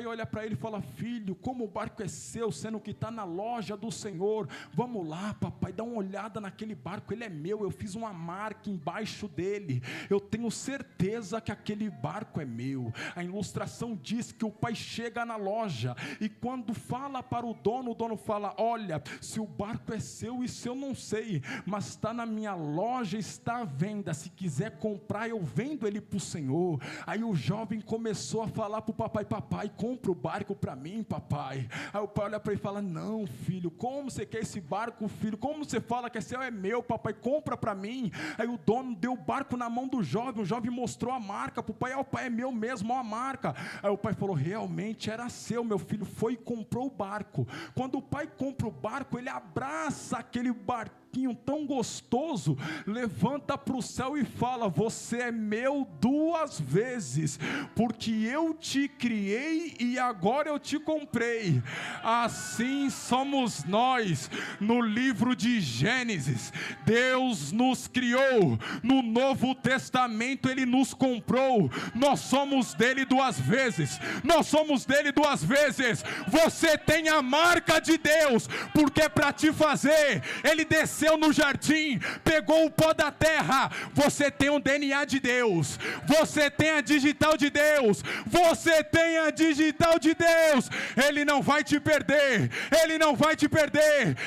olha para ele e fala: filho, como o barco é seu, sendo que está na loja do Senhor, vamos lá papai, dá uma olhada naquele barco, ele é meu, eu fiz uma marca embaixo dele, eu tenho certeza que aquele barco é meu. A ilustração diz que o pai chega na loja e quando fala para o dono fala: olha, se o barco é seu, isso eu não sei, mas está na minha loja, está à venda, se quiser comprar eu vendo ele para o senhor. Aí o jovem começou a falar para o papai: papai, compra o barco para mim, papai. Aí o pai olha para ele e fala: não, filho, como você quer esse barco, filho? Como você fala que é seu? É meu, papai, compra para mim. Aí o dono deu o barco na mão do jovem, o jovem mostrou a marca para o pai: o pai, é meu mesmo, ó a marca. Aí o pai falou: realmente era seu, meu filho. Foi e comprou o barco. Quando o pai compra o barco, ele abraça aquele barquinho tão gostoso, levanta para o céu e fala: você é meu 2 vezes, porque eu te criei e agora eu te comprei. Assim somos nós no livro de Gênesis. Deus nos criou, no Novo Testamento Ele nos comprou. Nós somos dele 2 vezes, nós somos dele 2 vezes. Você tem a marca de Deus, porque para te fazer, Ele desceu no jardim, pegou o pó da terra. Você tem o DNA de Deus, você tem a digital de Deus, você tem a digital de Deus. Ele não vai te perder, Ele não vai te perder,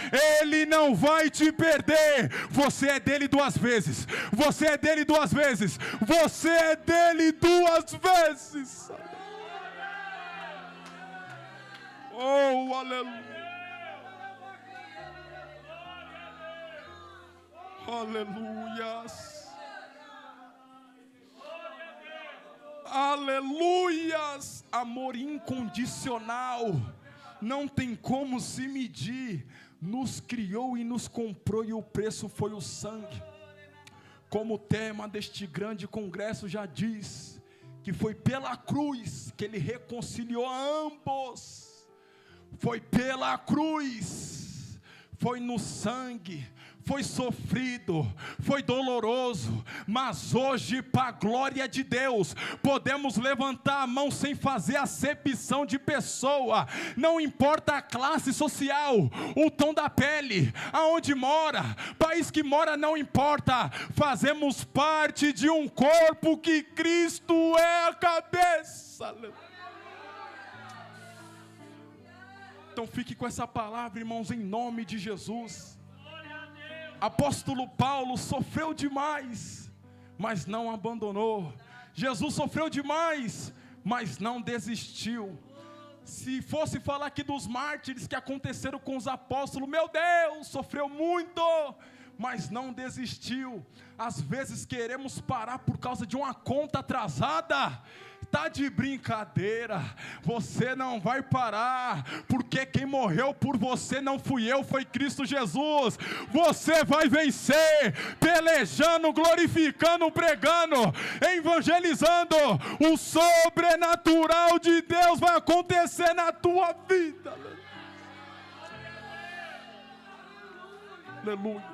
Ele não vai te perder. Você é dele 2 vezes, você é dele 2 vezes, você é dele 2 vezes. Oh, aleluia. Aleluias. Aleluias. Amor incondicional, não tem como se medir. Nos criou e nos comprou e o preço foi o sangue. Como o tema deste grande congresso já diz, que foi pela cruz que Ele reconciliou a ambos. Foi pela cruz, foi no sangue, foi sofrido, foi doloroso, mas hoje, para a glória de Deus, podemos levantar a mão sem fazer acepção de pessoa. Não importa a classe social, o tom da pele, aonde mora, país que mora, não importa. Fazemos parte de um corpo que Cristo é a cabeça. Então fique com essa palavra, irmãos, em nome de Jesus. Apóstolo Paulo sofreu demais, mas não abandonou. Jesus sofreu demais, mas não desistiu. Se fosse falar aqui dos mártires que aconteceram com os apóstolos, meu Deus, sofreu muito, mas não desistiu. Às vezes queremos parar por causa de uma conta atrasada. Está de brincadeira, você não vai parar, porque quem morreu por você não fui eu, foi Cristo Jesus. Você vai vencer, pelejando, glorificando, pregando, evangelizando. O sobrenatural de Deus vai acontecer na tua vida. Aleluia.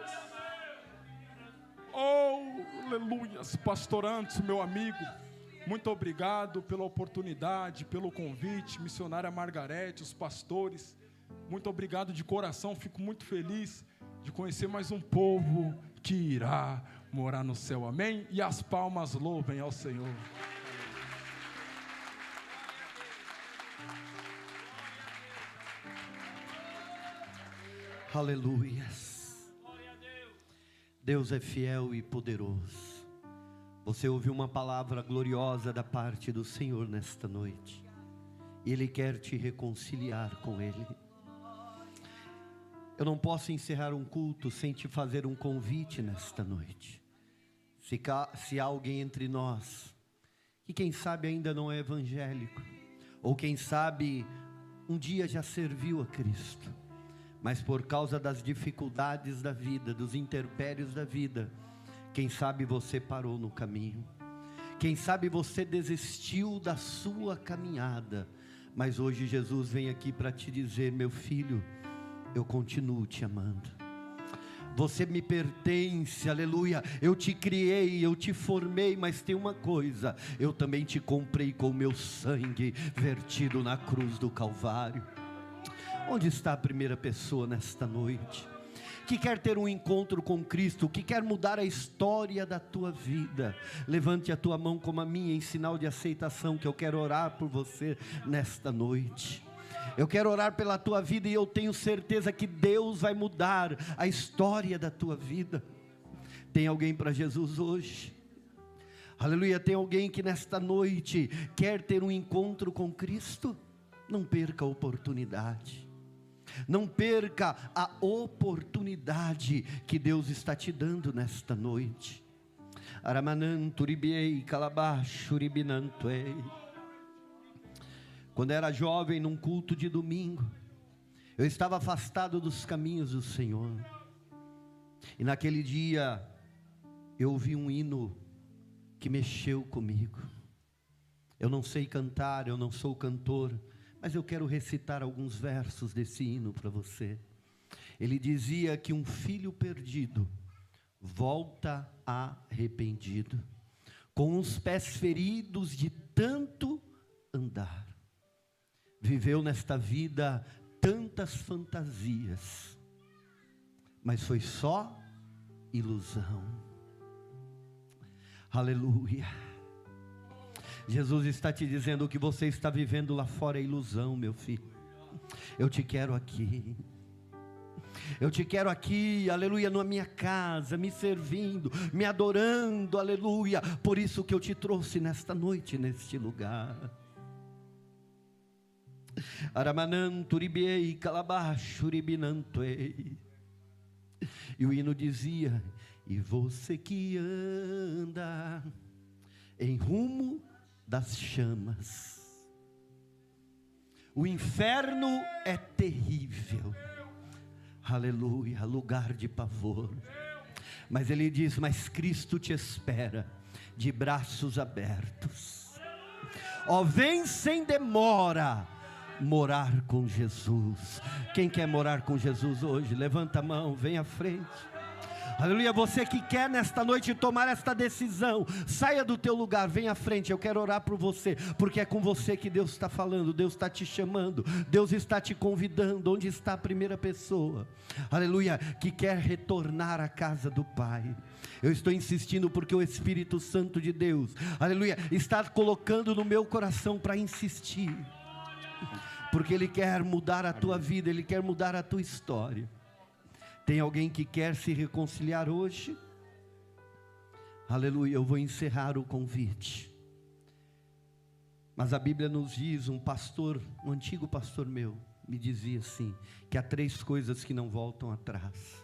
Oh, aleluia. Pastor Antes, meu amigo, muito obrigado pela oportunidade, pelo convite. Missionária Margarete, os pastores, muito obrigado de coração. Fico muito feliz de conhecer mais um povo que irá morar no céu, amém? E as palmas louvem ao Senhor. Aleluias. Deus é fiel e poderoso. Você ouviu uma palavra gloriosa da parte do Senhor nesta noite. Ele quer te reconciliar com Ele. Eu não posso encerrar um culto sem te fazer um convite nesta noite. Se há alguém entre nós que quem sabe ainda não é evangélico, ou quem sabe um dia já serviu a Cristo, mas por causa das dificuldades da vida, dos intempéries da vida, quem sabe você parou no caminho, quem sabe você desistiu da sua caminhada, mas hoje Jesus vem aqui para te dizer: meu filho, eu continuo te amando, você me pertence, aleluia, eu te criei, eu te formei, mas tem uma coisa, eu também te comprei com o meu sangue vertido na cruz do Calvário. Onde está a primeira pessoa nesta noite? que quer ter um encontro com Cristo, que quer mudar a história da tua vida, levante a tua mão como a minha em sinal de aceitação, que eu quero orar por você nesta noite. Eu quero orar pela tua vida e eu tenho certeza que Deus vai mudar a história da tua vida. Tem alguém para Jesus hoje? Aleluia, tem alguém que nesta noite quer ter um encontro com Cristo? Não perca a oportunidade. Não perca a oportunidade que Deus está te dando nesta noite. Aramananturibiei calabachuribinantuei. Quando era jovem, num culto de domingo, eu estava afastado dos caminhos do Senhor. E naquele dia, eu ouvi um hino que mexeu comigo. Eu não sei cantar, eu não sou cantor, mas eu quero recitar alguns versos desse hino para você. Ele dizia que um filho perdido volta arrependido, com os pés feridos de tanto andar. Viveu nesta vida tantas fantasias, mas foi só ilusão. Aleluia. Jesus está te dizendo: o que você está vivendo lá fora é ilusão, meu filho. Eu te quero aqui. Eu te quero aqui, aleluia, na minha casa, me servindo, me adorando, aleluia. Por isso que eu te trouxe nesta noite, neste lugar. Aramananturibiei calabachuribinantuei. E o hino dizia: e você que anda em rumo das chamas, o inferno é terrível, aleluia, lugar de pavor, mas ele diz: mas Cristo te espera de braços abertos. Ó, vem sem demora morar com Jesus. Quem quer morar com Jesus hoje? Levanta a mão, vem à frente. Aleluia, você que quer nesta noite tomar esta decisão, saia do teu lugar, vem à frente, eu quero orar por você, porque é com você que Deus está falando, Deus está te chamando, Deus está te convidando. Onde está a primeira pessoa, aleluia, que quer retornar à casa do Pai? Eu estou insistindo porque o Espírito Santo de Deus, aleluia, está colocando no meu coração para insistir, porque Ele quer mudar a tua vida, Ele quer mudar a tua história. Tem alguém que quer se reconciliar hoje? Aleluia, eu vou encerrar o convite. Mas a Bíblia nos diz, um antigo pastor meu, me dizia assim, que há 3 coisas que não voltam atrás: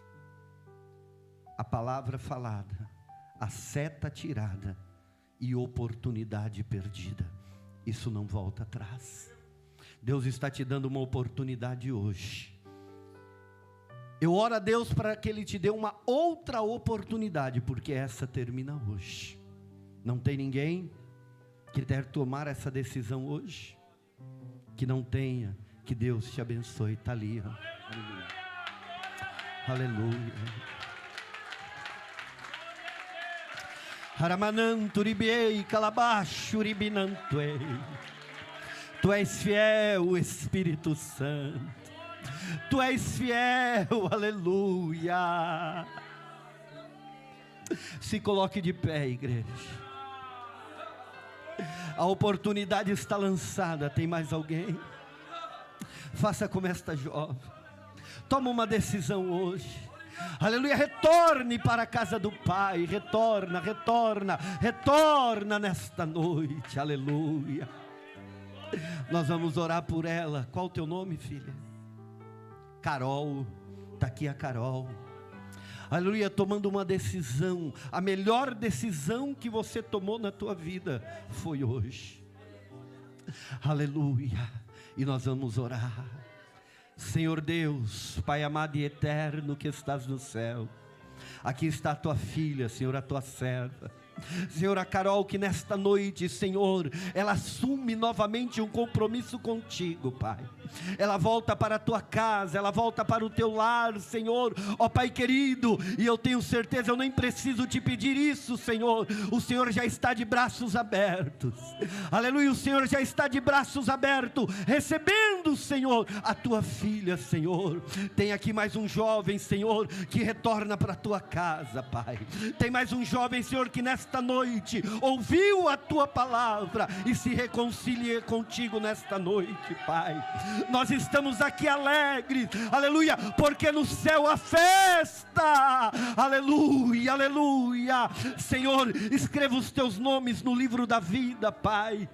a palavra falada, a seta tirada e oportunidade perdida. Isso não volta atrás. Deus está te dando uma oportunidade hoje. Eu oro a Deus para que Ele te dê uma outra oportunidade, porque essa termina hoje. Não tem ninguém que quer tomar essa decisão hoje? Que não tenha. Que Deus te abençoe. Está ali, ó. Aleluia. Aleluia. Haramananturibiei calabachuribinantuei. Tu és fiel, Espírito Santo. Tu és fiel, aleluia. Se coloque de pé, igreja. A oportunidade está lançada. Tem mais alguém? Faça como esta jovem. Toma uma decisão hoje. Aleluia, retorne para a casa do Pai. Retorna nesta noite. Aleluia. Nós vamos orar por ela. Qual o teu nome, filha? Carol. Está aqui a Carol. Aleluia, tomando uma decisão. A melhor decisão que você tomou na tua vida foi hoje. Aleluia. E nós vamos orar. Senhor Deus, Pai amado e eterno que estás no céu, aqui está a tua filha, Senhor, a tua serva. Senhor, a Carol que nesta noite, Senhor, ela assume novamente um compromisso contigo, Pai. Ela volta para a tua casa, ela volta para o teu lar, Senhor, ó Pai querido, e eu tenho certeza, eu nem preciso te pedir isso, Senhor, o Senhor já está de braços abertos, aleluia, o Senhor já está de braços abertos, recebendo, Senhor, a tua filha, Senhor. Tem aqui mais um jovem, Senhor, que retorna para a tua casa, Pai. Tem mais um jovem, Senhor, que nesta noite ouviu a tua palavra e se reconcilia contigo nesta noite, Pai. Nós estamos aqui alegres, aleluia, porque no céu há festa, aleluia, aleluia. Senhor, escreva os teus nomes no livro da vida, Pai.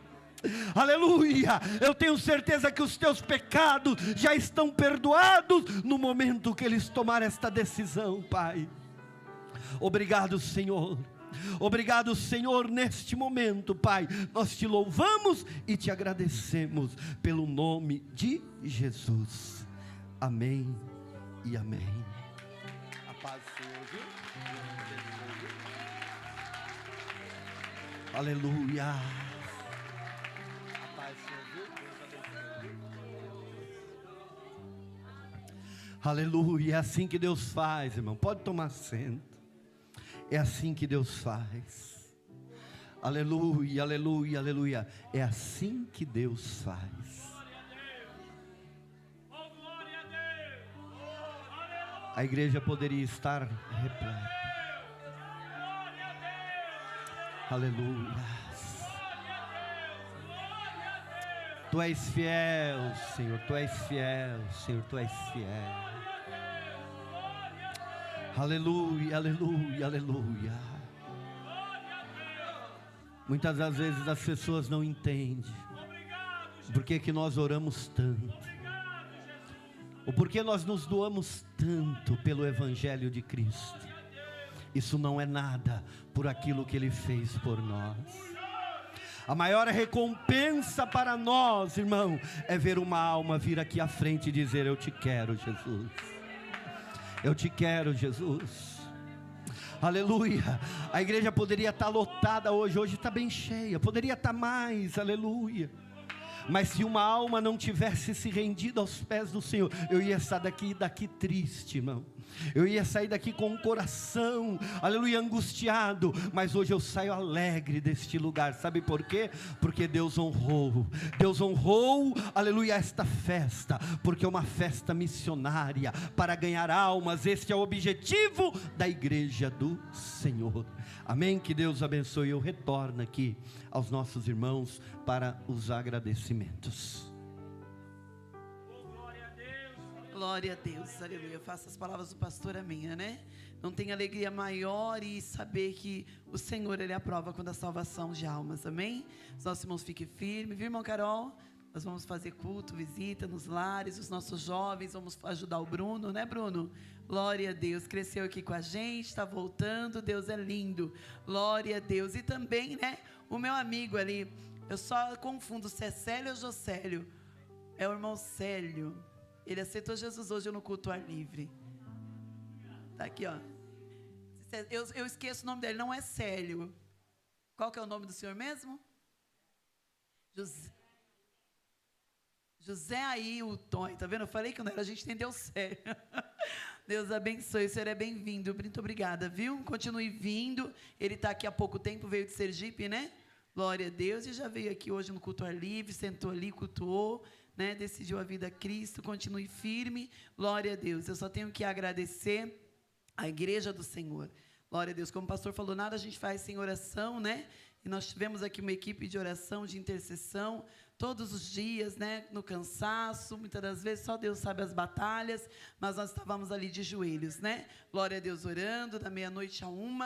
Aleluia, eu tenho certeza que os teus pecados já estão perdoados no momento que eles tomaram esta decisão, Pai. Obrigado, Senhor. Obrigado, Senhor, neste momento, Pai, nós te louvamos e te agradecemos pelo nome de Jesus. Amém e amém. A paz do Senhor, viu? Aleluia. A paz do Senhor, viu? Aleluia, é assim que Deus faz, irmão. Pode tomar assento. É assim que Deus faz. Aleluia, aleluia, aleluia. É assim que Deus faz. A igreja poderia estar repleta. Aleluia. Tu és fiel, Senhor. Tu és fiel, Senhor. Tu és fiel. Aleluia, aleluia, aleluia. Muitas das vezes as pessoas não entendem por que nós oramos tanto, ou por que nós nos doamos tanto pelo Evangelho de Cristo. Isso não é nada por aquilo que Ele fez por nós. A maior recompensa para nós, irmão, é ver uma alma vir aqui à frente e dizer: eu te quero, Jesus. Eu te quero, Jesus. Aleluia. A igreja poderia estar lotada hoje está bem cheia, poderia estar mais, aleluia. Mas se uma alma não tivesse se rendido aos pés do Senhor, eu ia sair daqui triste, irmão. Eu ia sair daqui com um coração, aleluia, angustiado. Mas hoje eu saio alegre deste lugar. Sabe por quê? Porque Deus honrou, aleluia, esta festa. Porque é uma festa missionária para ganhar almas. Este é o objetivo da igreja do Senhor. Amém? Que Deus abençoe. Eu retorno aqui aos nossos irmãos para os agradecimentos. Glória a Deus, aleluia. Faça as palavras do pastor a minha, né? Não tem alegria maior e saber que o Senhor, Ele aprova quando a salvação de almas, amém? Os nossos irmãos fiquem firmes, viu, irmão Carol? Nós vamos fazer culto, visita nos lares, os nossos jovens, vamos ajudar o Bruno, né, Bruno? Glória a Deus, cresceu aqui com a gente, está voltando, Deus é lindo, glória a Deus. E também, né, o meu amigo ali, eu só confundo se é Célio ou Jocélio, é o irmão Célio. Ele aceitou Jesus hoje no culto ar livre. Está aqui, ó. Eu esqueço o nome dele, não é Célio. Qual que é o nome do senhor mesmo? José Ailton. Tá vendo? Eu falei que não era, a gente entendeu sério. Deus abençoe, o senhor é bem-vindo. Muito obrigada, viu? Continue vindo. Ele está aqui há pouco tempo, veio de Sergipe, né? Glória a Deus. E já veio aqui hoje no culto ar livre, sentou ali, cultuou. Né, decidiu a vida a Cristo, continue firme, glória a Deus. Eu só tenho que agradecer a igreja do Senhor, glória a Deus. Como o pastor falou, nada a gente faz sem oração, né? E nós tivemos aqui uma equipe de oração, de intercessão, todos os dias, né? No cansaço, muitas das vezes só Deus sabe as batalhas, mas nós estávamos ali de joelhos, né? Glória a Deus, orando da meia-noite à 1,